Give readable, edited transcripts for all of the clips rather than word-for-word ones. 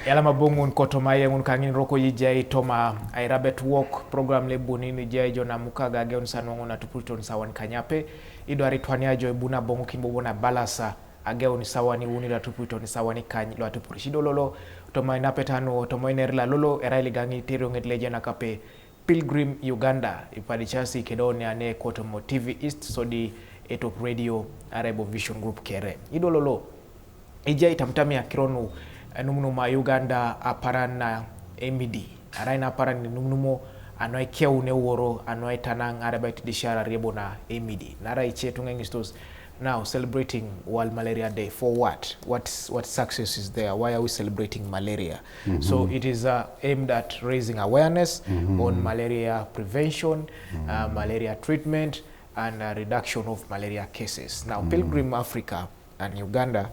Yalama bongun kotomaye ngun kangin roko yijay toma Airabetwok program le bunini jay jona mukaga geon sanongo na tupulton sawan kanyape ido aritwania joy buna bongo kimbo bona balasa ageon sawani uni la tupulton sawani kany lo atupurishi lolo toma inapetano toma inerla lolo eraili gangi tiro ngedleje na kape Pilgrim Uganda ipadichasi kedone ane kotomo TV East sodi etop radio Arabo Vision Group kere ido lolo ijay tamtamia kironu numnuma Uganda aparan na emidi araina aparan ni numnumo anoi keu ne woro anoi tanang arabait dishara rebo na emidi nara iche tungengistos now celebrating World Malaria Day for what success is there? Why are we celebrating malaria? So it is aimed at raising awareness on malaria prevention, malaria treatment, and reduction of malaria cases. Now Pilgrim Africa and Uganda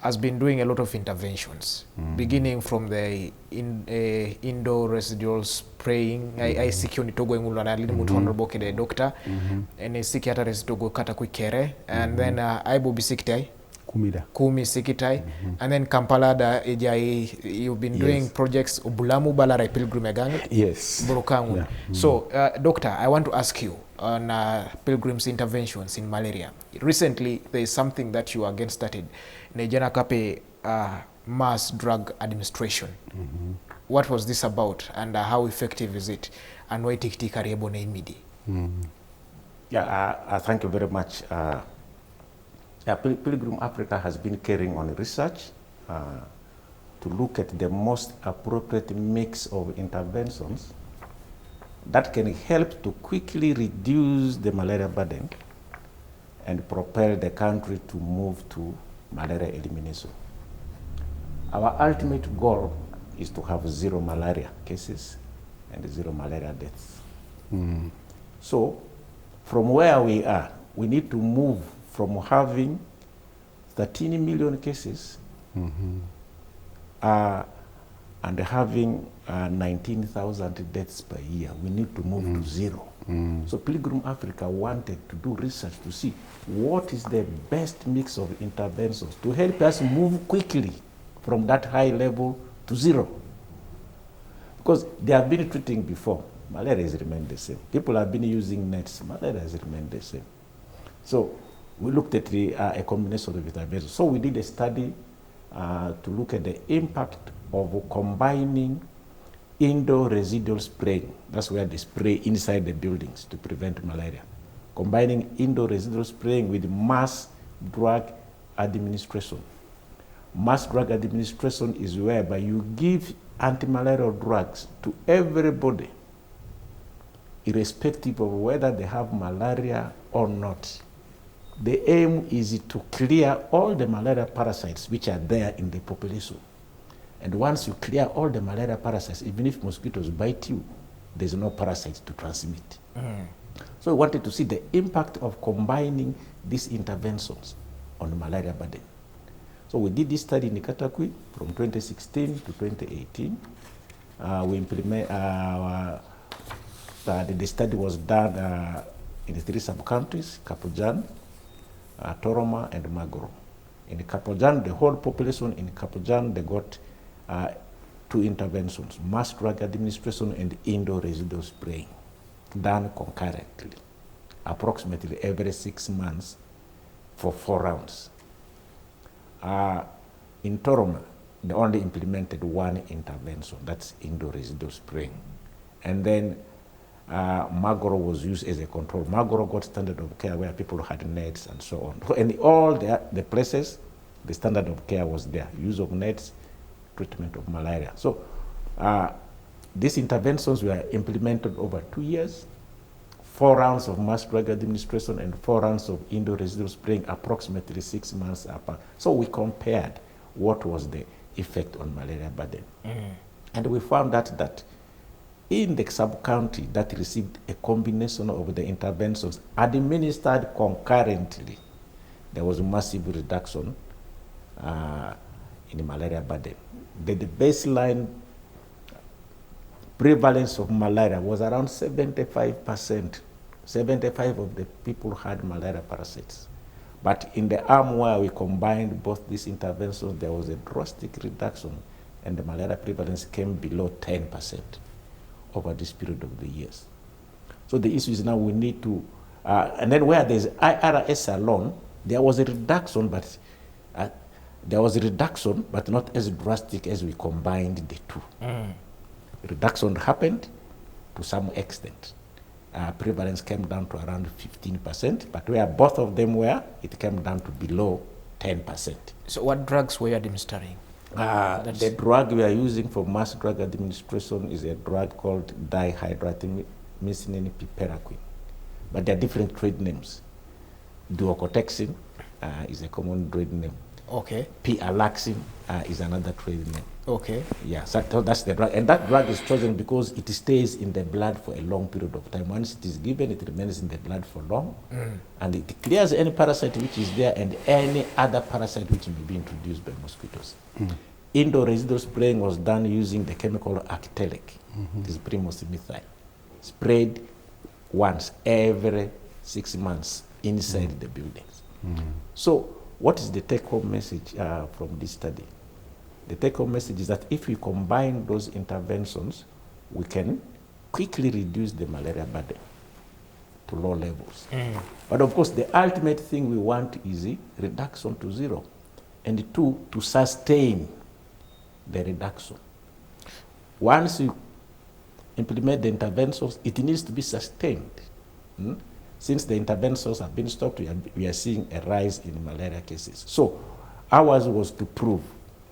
has been doing a lot of interventions, beginning from the indoor residual spraying. I seek you to go in the doctor, and I seek yata residual kata kuikere, and then I will be sikitai. Kumi sikitai, and then Kampala da you've been doing projects Ubulamu Balara Pilgrim Egang. Yes. Burukangu. Yeah. So, doctor, I want to ask you on Pilgrim's interventions in malaria. Recently, there is something that you again started, Nejana Kape mass drug administration. What was this about, and how effective is it? And why take Kariebo Neimidi? Yeah, thank you very much. Pilgrim Africa has been carrying on research to look at the most appropriate mix of interventions that can help to quickly reduce the malaria burden and propel the country to move to malaria elimination. Our ultimate goal is to have zero malaria cases and zero malaria deaths. So, from where we are, we need to move from having 13 million cases and having 19,000 deaths per year. We need to move to zero. So Pilgrim Africa wanted to do research to see what is the best mix of interventions to help us move quickly from that high level to zero. Because they have been treating before, malaria has remained the same. People have been using nets, malaria has remained the same. So we looked at a combination of interventions. So we did a study to look at the impact of combining indoor residual spraying. That's where they spray inside the buildings to prevent malaria. Combining indoor residual spraying with mass drug administration. Mass drug administration is whereby you give anti-malarial drugs to everybody, irrespective of whether they have malaria or not. The aim is to clear all the malaria parasites which are there in the population. And once you clear all the malaria parasites, even if mosquitoes bite you, there's no parasites to transmit. So we wanted to see the impact of combining these interventions on the malaria burden. So we did this study in Ikatakwi from 2016 to 2018. We implement, the study was done in the 3 sub-countries, Kapujan, Toroma, and Magoro. In Kapujan, the whole population in Kapujan, they got 2 interventions, mass drug administration and indoor residual spraying, done concurrently, approximately every 6 months for 4 rounds. In Toroma, they only implemented 1 intervention, that's indoor residual spraying. And then Magoro was used as a control. Magoro got standard of care where people had nets and so on. And all the places, the standard of care was there, use of nets, treatment of malaria. So these interventions were implemented over 2 years, 4 rounds of mass drug administration and 4 rounds of indoor residual spraying, approximately 6 months apart. So we compared what was the effect on malaria burden. And we found that in the sub-county that received a combination of the interventions administered concurrently, there was a massive reduction in the malaria burden. The baseline prevalence of malaria was around 75%. 75% of the people had malaria parasites. But in the arm where we combined both these interventions, there was a drastic reduction and the malaria prevalence came below 10% over this period of the years. So the issue is now we need to, and then where there's IRS alone, there was a reduction, but not as drastic as we combined the two. Reduction happened to some extent. Prevalence came down to around 15%, but where both of them were, it came down to below 10%. So what drugs were you administering? The drug we are using for mass drug administration is a drug called dihydroartemisinin piperaquine. But there are different trade names. Duocotexic is a common trade name. Okay. P-alaxin is another trade name. Okay. Yeah, so that's the drug. And that drug is chosen because it stays in the blood for a long period of time. Once it is given, it remains in the blood for long. And it clears any parasite which is there and any other parasite which may be introduced by mosquitoes. Indoor residual spraying was done using the chemical actelic. It is primosimethyl. Sprayed once every 6 months inside the buildings. So what is the take-home message from this study? The take-home message is that if we combine those interventions, we can quickly reduce the malaria burden to low levels. But of course, the ultimate thing we want is a reduction to zero, and two, to sustain the reduction. Once you implement the interventions, it needs to be sustained. Since the interventions have been stopped, we are seeing a rise in malaria cases. So ours was to prove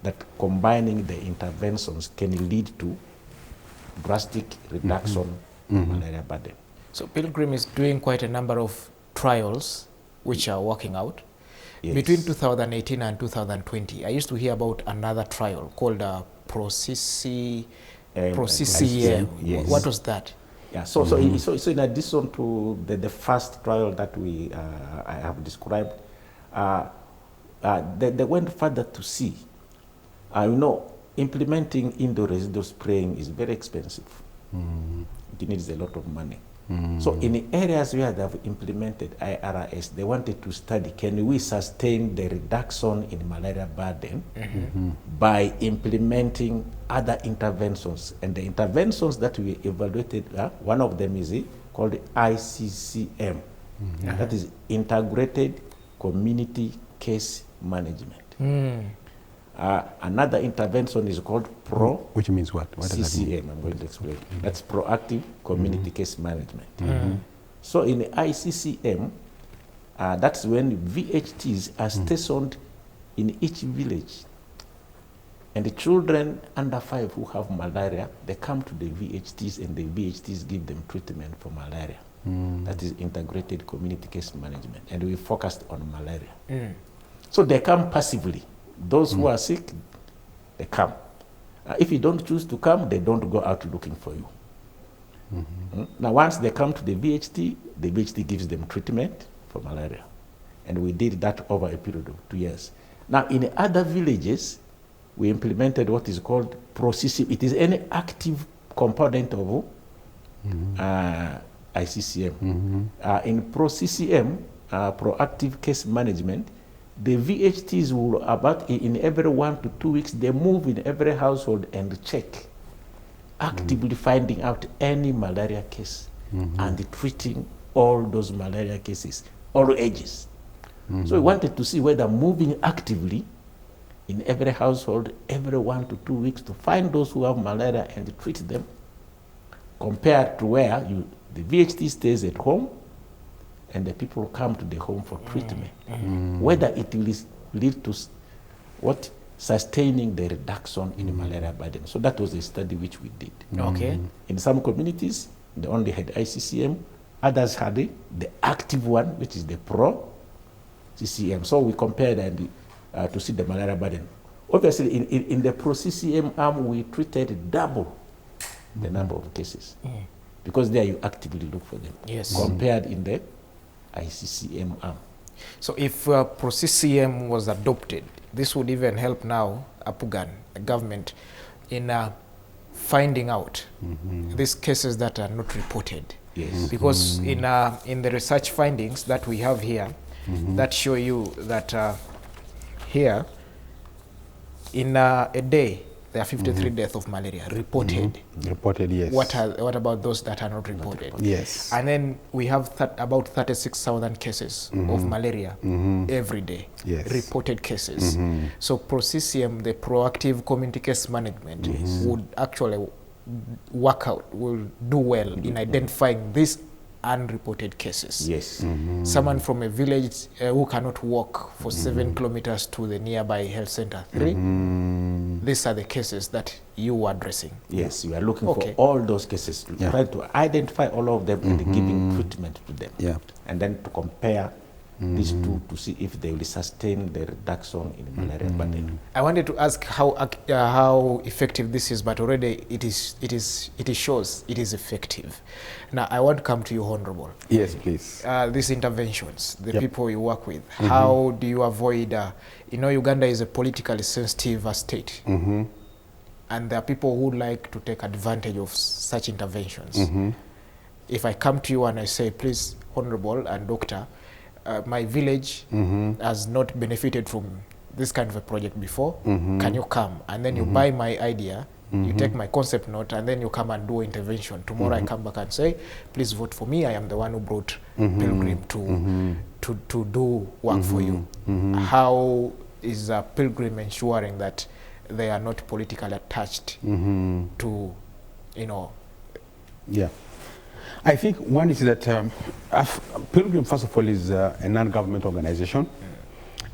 that combining the interventions can lead to drastic reduction in malaria burden. So Pilgrim is doing quite a number of trials which are working out. Yes. Between 2018 and 2020, I used to hear about another trial called ProCCM. Yes. What was that? Yeah, so in addition to the first trial that I have described, they went further to see. Implementing indoor residual spraying is very expensive. It needs a lot of money. So in the areas where they have implemented IRS, they wanted to study, can we sustain the reduction in malaria burden by implementing other interventions? And the interventions that we evaluated, one of them is called ICCM. That is Integrated Community Case Management. Another intervention is called which means what? What does that mean? CCM, I'm going to explain. That's Proactive Community Case Management. So in the ICCM, that's when VHTs are stationed in each village. And the children under 5 who have malaria, they come to the VHTs and the VHTs give them treatment for malaria. That is Integrated Community Case Management. And we focused on malaria. So they come passively. Those who are sick, they come. If you don't choose to come, they don't go out looking for you. Now, once they come to the VHT gives them treatment for malaria. And we did that over a period of 2 years. Now, in other villages, we implemented what is called ProCCM. It is any active component of ICCM. In ProCCM, Proactive Case Management, the VHTs will about in every 1 to 2 weeks, they move in every household and check, actively finding out any malaria case and treating all those malaria cases, all ages. So we wanted to see whether moving actively in every household, every 1 to 2 weeks to find those who have malaria and treat them, compared to where the VHT stays at home and the people come to the home for treatment, whether it will lead to sustaining the reduction in malaria burden. So that was a study which we did. Okay. In some communities, they only had ICCM. Others had the active one, which is the Pro-CCM. So we compared and to see the malaria burden. Obviously, in the Pro-CCM arm, we treated double the number of cases because there you actively look for them. Yes. Compared in the ICCM arm. So if ProCCM was adopted, this would even help now Apugan, the government, in finding out these cases that are not reported. Yes. Because in the research findings that we have here, that show you that here, in a day, there are 53 deaths of malaria reported. Reported, yes. What about those that are not reported? Yes. And then we have about 36,000 cases of malaria every day, Yes. reported cases. So ProCCM, the proactive community case management, would actually will do well in identifying these unreported cases. Yes. Someone from a village who cannot walk for 7 kilometers to the nearby health center, 3, these are the cases that you are addressing. Yes, you are looking for all those cases, to try to identify all of them and giving treatment to them. Yeah. And then to compare these two to see if they will sustain the reduction in malaria pandemic. I wanted to ask how effective this is, but already it shows it is effective. Now I want to come to you, Honorable. Yes, please. These interventions, the people you work with, how do you avoid? Uganda is a politically sensitive state, and there are people who like to take advantage of such interventions. If I come to you and I say, please, Honorable and Doctor, my village has not benefited from this kind of a project before. Can you come? And then you buy my idea, you take my concept note, and then you come and do intervention. Tomorrow I come back and say, please vote for me. I am the one who brought Pilgrim to do work for you. How is Pilgrim ensuring that they are not politically attached to, Yeah. I think one is that Pilgrim, first of all, is a non-government organization.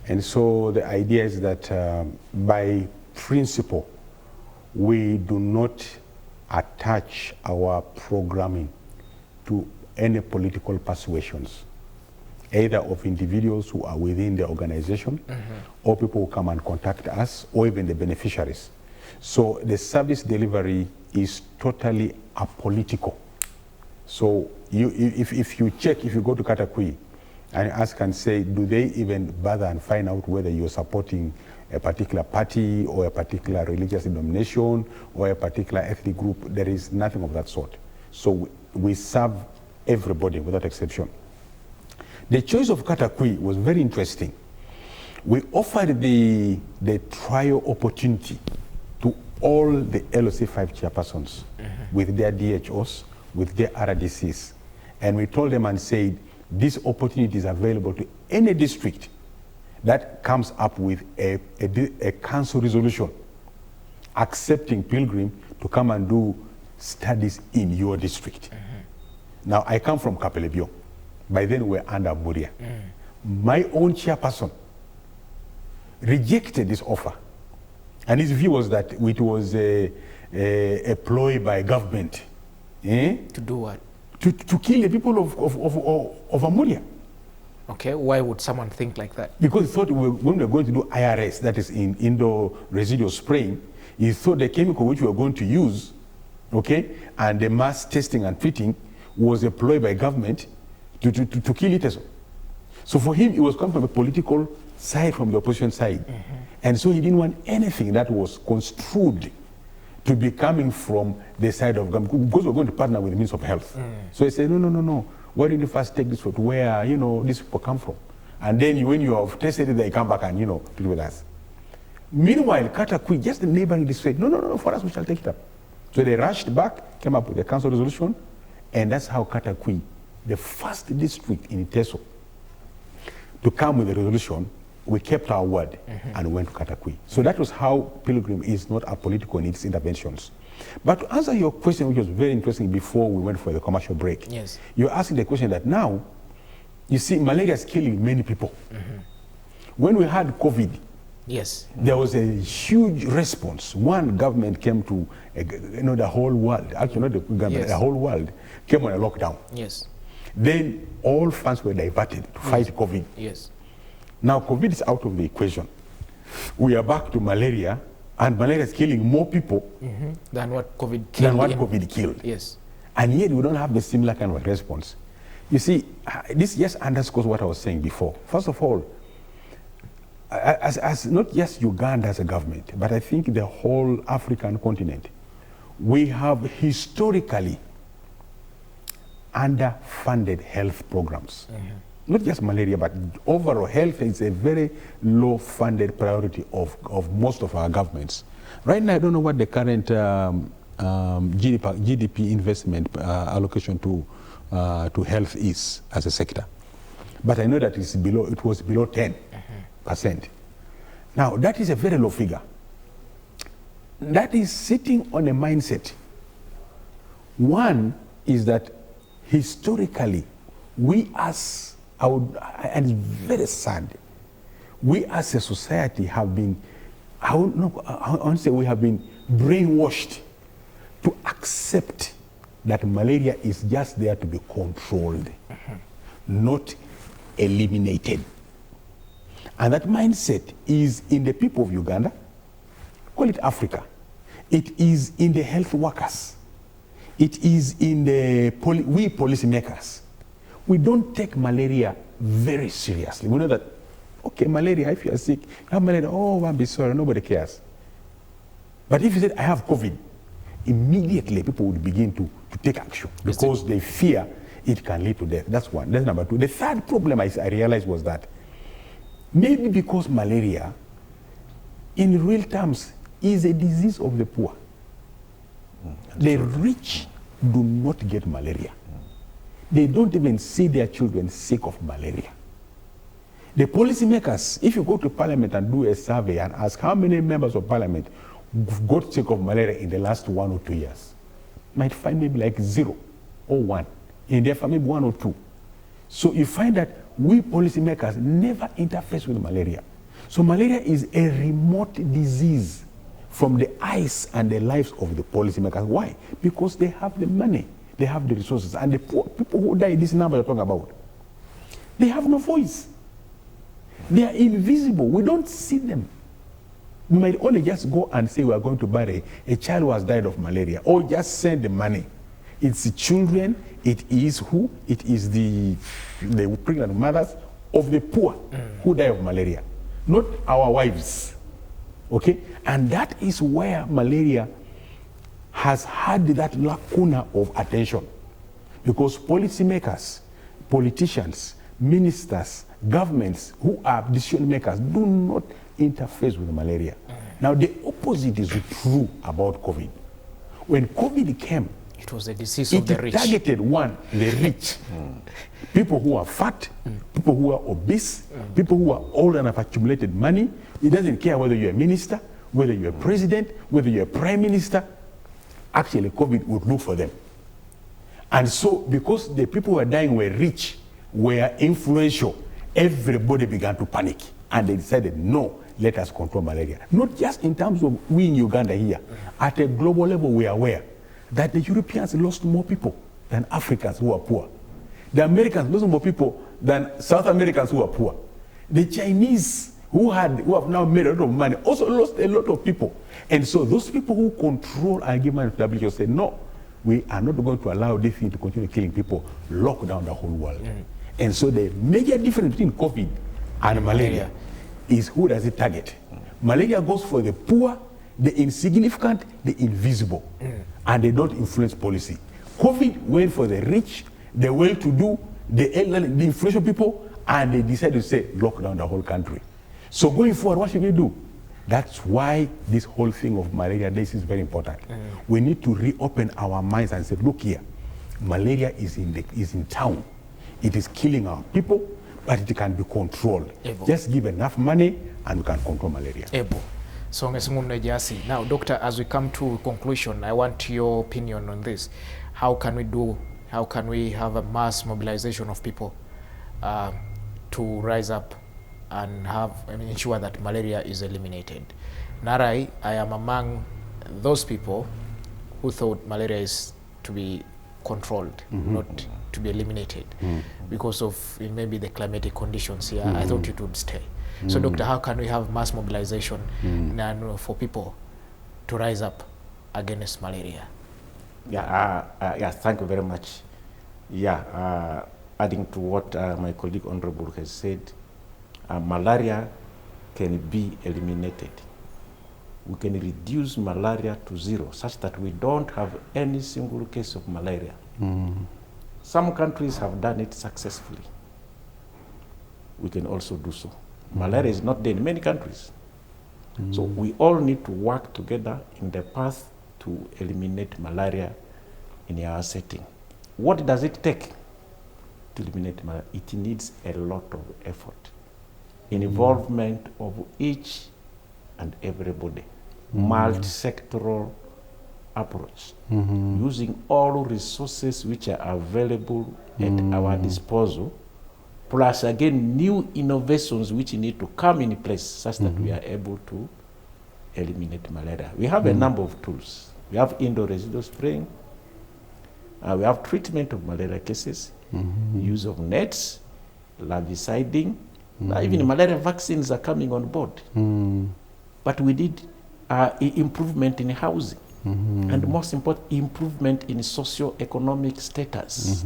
And so the idea is that by principle, we do not attach our programming to any political persuasions, either of individuals who are within the organization or people who come and contact us, or even the beneficiaries. So the service delivery is totally apolitical. So if you go to Katakwi and ask and say, do they even bother and find out whether you're supporting a particular party or a particular religious denomination or a particular ethnic group? There is nothing of that sort. So we serve everybody without exception. The choice of Katakwi was very interesting. We offered the trial opportunity to all the LOC 5 chairpersons with their DHOs, with their RDCs. And we told them and said, this opportunity is available to any district that comes up with a council resolution accepting Pilgrim to come and do studies in your district. Now, I come from Kapelebio. By then, we're under Muria. My own chairperson rejected this offer. And his view was that it was a ploy by government. To do what? To kill the people of Amuria. Okay, why would someone think like that? Because he thought when we were going to do IRS, that is in indoor residual spraying, he thought the chemical which we were going to use, and the mass testing and treating was a ploy by government to kill it. So for him, it was coming from a political side, from the opposition side. And so he didn't want anything that was construed to be coming from the side of government, because we're going to partner with the Ministry of Health. So he said, no. Why don't you first take this to where, these people come from? And then when you have tested it, they come back and, deal with us. Meanwhile, Katakwi, just the neighboring district, no, for us, we shall take it up. So they rushed back, came up with a council resolution, and that's how Katakwi, the first district in Teso, to come with a resolution, we kept our word and went to Katakwi. So that was how Pilgrim is not apolitical in its interventions. But to answer your question, which was very interesting before we went for the commercial break, yes, you're asking the question that now, you see, malaria is killing many people. When we had COVID, yes, there was a huge response. One, government came to, the whole world, actually not the government, the whole world came on a lockdown. Yes. Then all funds were diverted to fight COVID. Yes. Now COVID is out of the equation. We are back to malaria, and malaria is killing more people than what COVID killed. Yes. And yet we don't have the similar kind of response. You see, this just underscores what I was saying before. First of all, as not just Uganda as a government, but I think the whole African continent, we have historically underfunded health programs. not just malaria, but overall health is a very low-funded priority of most of our governments. Right now, I don't know what the current GDP investment allocation to health is as a sector, but I know that it's below. It was below 10%. Now, that is a very low figure. That is sitting on a mindset. One is that historically, we as, and it's very sad, we as a society have been, I want to say we have been brainwashed to accept that malaria is just there to be controlled, not eliminated. And that mindset is in the people of Uganda, call it Africa. It is in the health workers. It is in the we policymakers. We don't take malaria very seriously. We know that, okay, malaria, if you are sick, you have malaria, oh, I'll be sorry, nobody cares. But if you said, I have COVID, immediately people would begin to take action because they fear it can lead to death. That's one. That's number two. The third problem I realized was that maybe because malaria, in real terms, is a disease of the poor. The rich do not get malaria. They don't even see their children sick of malaria. The policymakers, if you go to parliament and do a survey and ask how many members of parliament got sick of malaria in the last 1 or 2 years, might find maybe like 0 or 1. In their family, 1 or 2. So you find that we policymakers never interface with malaria. So malaria is a remote disease from the eyes and the lives of the policymakers. Why? Because they have the money, they have the resources, and the poor people who die, this number you're talking about, they have no voice. They are invisible. We don't see them. We might only just go and say we are going to bury a child who has died of malaria, or just send the money. It's the children, it is who? It is the pregnant mothers of the poor who die of malaria, not our wives. Okay? And that is where malaria has had that lacuna of attention. Because policymakers, politicians, ministers, governments who are decision makers do not interface with malaria. Now, the opposite is true about COVID. When COVID came, it was a disease of the rich. It targeted one, the rich. People who are fat, people who are obese, people who are old and have accumulated money. It doesn't care whether you're a minister, whether you're a president, whether you're a prime minister. Actually, COVID would look for them. And so, because the people who were dying were rich, were influential, everybody began to panic. And they decided, no, let us control malaria. Not just in terms of we in Uganda here. At a global level, we are aware that the Europeans lost more people than Africans who are poor. The Americans lost more people than South Americans who are poor. The Chinese, who have now made a lot of money, also lost a lot of people. And so those people who control and give money to WHO said, no, we are not going to allow this thing to continue killing people, lock down the whole world. And so the major difference between COVID and malaria is who does it target. Malaria goes for the poor, the insignificant, the invisible, and they don't influence policy. COVID went for the rich, the well-to-do, the elderly, the influential people, and they decided to say, lock down the whole country. So going forward, what should we do? That's why this whole thing of malaria days is very important. We need to reopen our minds and say, look here, malaria is in town. It is killing our people, but it can be controlled. Just give enough money and we can control malaria. So, now, Doctor, as we come to conclusion, I want your opinion on this. How can we have a mass mobilization of people to rise up and ensure that malaria is eliminated? Narai, I am among those people who thought malaria is to be controlled, not to be eliminated, because of maybe the climatic conditions here. I thought it would stay. So, Doctor, how can we have mass mobilization for people to rise up against malaria? Thank you very much. Adding to what my colleague Honorable has said, malaria can be eliminated. We can reduce malaria to 0 such that we don't have any single case of malaria. Some countries have done it successfully. we can also do so. Malaria is not there in many countries. So we all need to work together in the path to eliminate malaria in our setting. What does it take to eliminate malaria? It needs a lot of effort, involvement of each and everybody, multi-sectoral approach, using all resources which are available at our disposal, plus again new innovations which need to come in place such that we are able to eliminate malaria. We have a number of tools. We have indoor residual spraying, we have treatment of malaria cases, use of nets, larviciding, even malaria vaccines are coming on board. But we did improvement in housing, and most important, improvement in socio-economic status.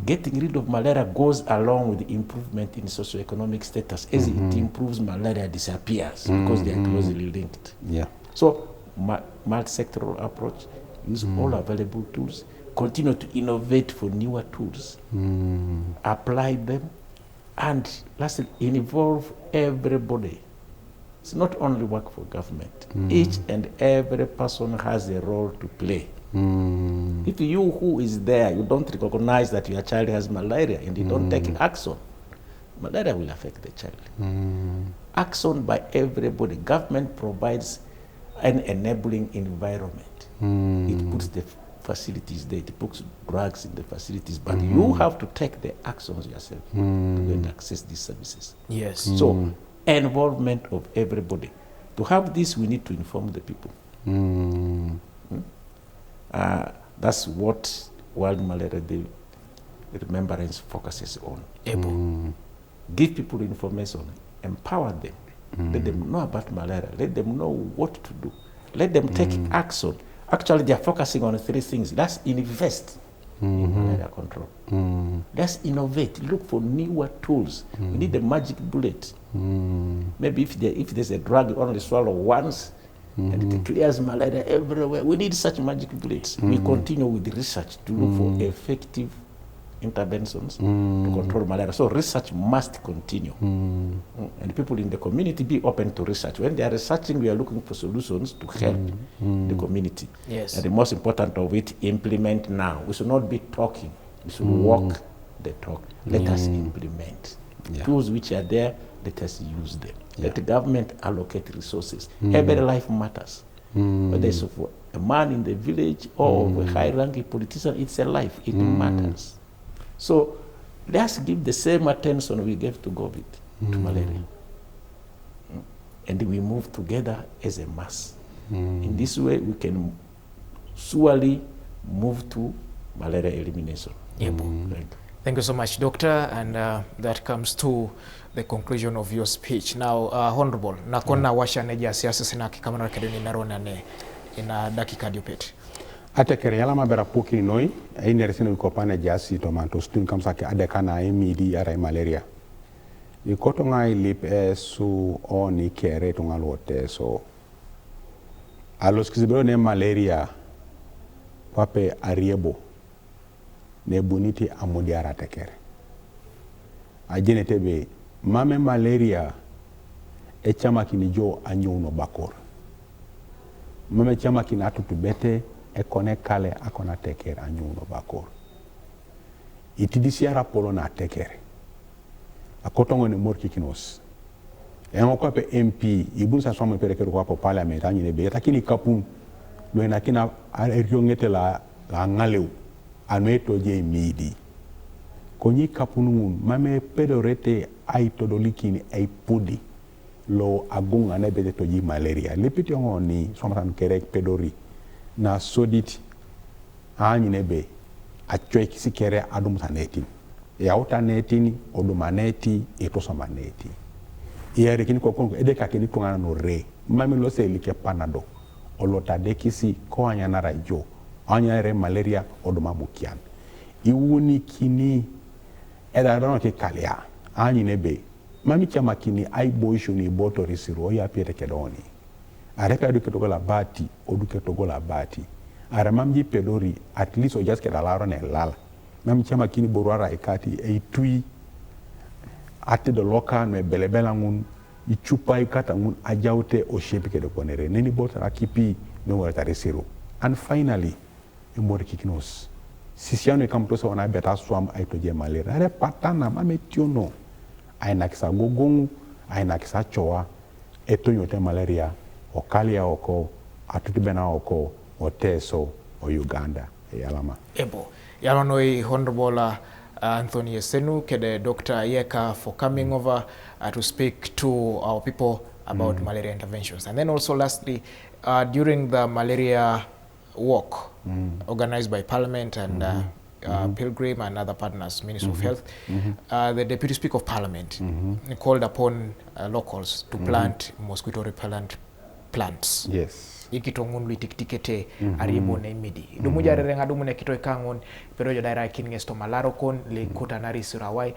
Getting rid of malaria goes along with the improvement in socio-economic status. As it improves, malaria disappears because they are closely linked. Yeah. So, multi-sectoral approach, use all available tools, continue to innovate for newer tools, apply them, and lastly, involve everybody. It's not only work for government. Each and every person has a role to play. If you who is there, you don't recognize that your child has malaria and you don't take action, malaria will affect the child. Action by everybody. Government provides an enabling environment. It puts the facilities there, it puts drugs in the facilities, but you have to take the actions yourself to go and access these services. Yes. So, involvement of everybody. To have this, we need to inform the people. That's what World Malaria Day Remembrance focuses on. Give people information, empower them, let them know about malaria, let them know what to do, let them take action. Actually, they are focusing on 3 things. Let's invest in malaria control. Let's innovate, look for newer tools. We need a magic bullet. Maybe if there's a drug you only swallow once, and it clears malaria everywhere. We need such magic bullets. We continue with the research to look for effective interventions to control malaria. So research must continue. And people in the community be open to research. When they are researching, we are looking for solutions to help the community. Yes. And the most important of it, implement now. We should not be talking. We should walk the talk. Let us implement. Tools which are there, let us use them. Let the government allocate resources. Every life matters. Whether it's for a man in the village or a high-ranking politician, it's a life. It matters. So let's give the same attention we gave to COVID, to malaria. And we move together as a mass. In this way, we can surely move to malaria elimination. Thank you so much, Doctor. And that comes to the conclusion of your speech. Now, Honorable, nakona washa neja siasa sina kikamana kedeni narona ne ina dakika diopet. Ate kere yala mabera poki noi, ine resino ukopane jasi tomanto stun kamsa ke adekana emidi ara malaria. Ikoto ngai lip su oni kere tungalote so. Alos kizibero ne malaria pape ariebo ne buniti amodi ara tekere. Ajene tebe mame malaria e chama kini jo anyuno bakor. Mame chama kina tutubete e kone kale akona tekere anyuno bakor. Itidisi ara polo na tekere. Akotongo ne morki kinos. E ngoko pe MP ibun sa somo perekero kwa po parliament anyine be takini kapun lo ina kina ariongete la ngaleu aneto je midi. Konyi kapunun mame pedorete ai todolikini ai pudi lo agunga na bede toji malaria lepiti ngoni somatan kerek pedori na sodit anyi nebe achwe kisikere adum saneti ya utaneti odumaneti etosamaneti yere kini kokonko edeka kini tungana no re mame lo se like panado olota dekisi ko anya na rajo anya re malaria odumamukian iwuni kini eda dono ke kalia anyi nebe mami chama kini ai boisho ni boto risiro ya piete kedoni areka duke togola bati oduke togola bati ara mamji pedori at least o just ke dalaro ne lala mami chama kini borwara ikati e tui ate do loka no belebela ngun ichupa ikata ngun ajaute o shepi ke do konere neni bota akipi no wata resero. And finally imbor kikinos sisiano ikamto so na beta swam aitoje malaria are patana mame tiono aina kisa gogongu aina kisa choa eto yote malaria o kalia oko atutibena oko o teso o Uganda yalama ebo yalanoi honorable Anthony Esenu kede Dr. Yeka for coming over to speak to our people about malaria interventions. And then also lastly, during the malaria walk organized by Parliament and Pilgrim and other partners, Ministry of Health, the Deputy Speaker of Parliament called upon locals to plant mosquito repellent plants. Yes. Ikitongun litiktikete aribo na imidi. Dumuja rerenga dumu ne kito ikangon pero yo daira kingesto malaro kon le kota nari surawai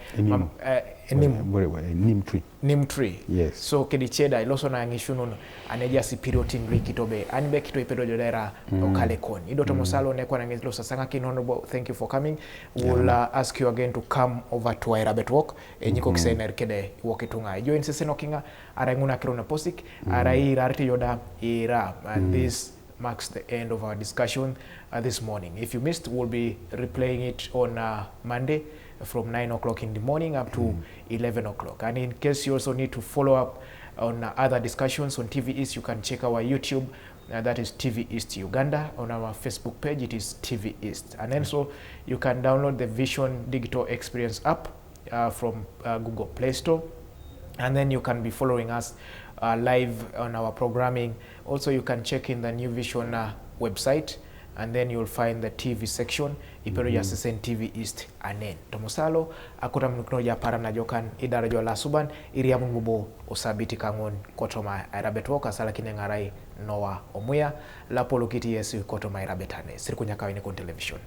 nim tree. Yes. So kedicheda iloso na ngishunun aneja sipiroting likitobe anbe kito ipero yo daira okale kon. Ido tomosalo nekwa na ngelosa sanga honorable, thank you for coming. We'll ask you again to come over to Airabetwok enyiko kisainer kede wokitunga. Join seseno kinga aranguna kirona posik arai rarti yoda ira. And this marks the end of our discussion this morning. If you missed, we'll be replaying it on Monday from 9 o'clock in the morning up to 11 o'clock. And in case you also need to follow up on other discussions on TV East, you can check our YouTube, that is TV East Uganda. On our Facebook page, it is TV East. And also, you can download the Vision Digital Experience app from Google Play Store. And then you can be following us live on our programming. Also, you can check in the New Vision website, and then you'll find the TV section. Ipero ya sesen TV East anen. Tomosalo, akuta mnukno ya para na jokan idara jo la suban, iriamu ngubo osabiti kangon kotoma Airabetwok asala kinengarai Noah Omuya, la polokiti yesu kotoma Airabetane. Sirikunya kawini kon television.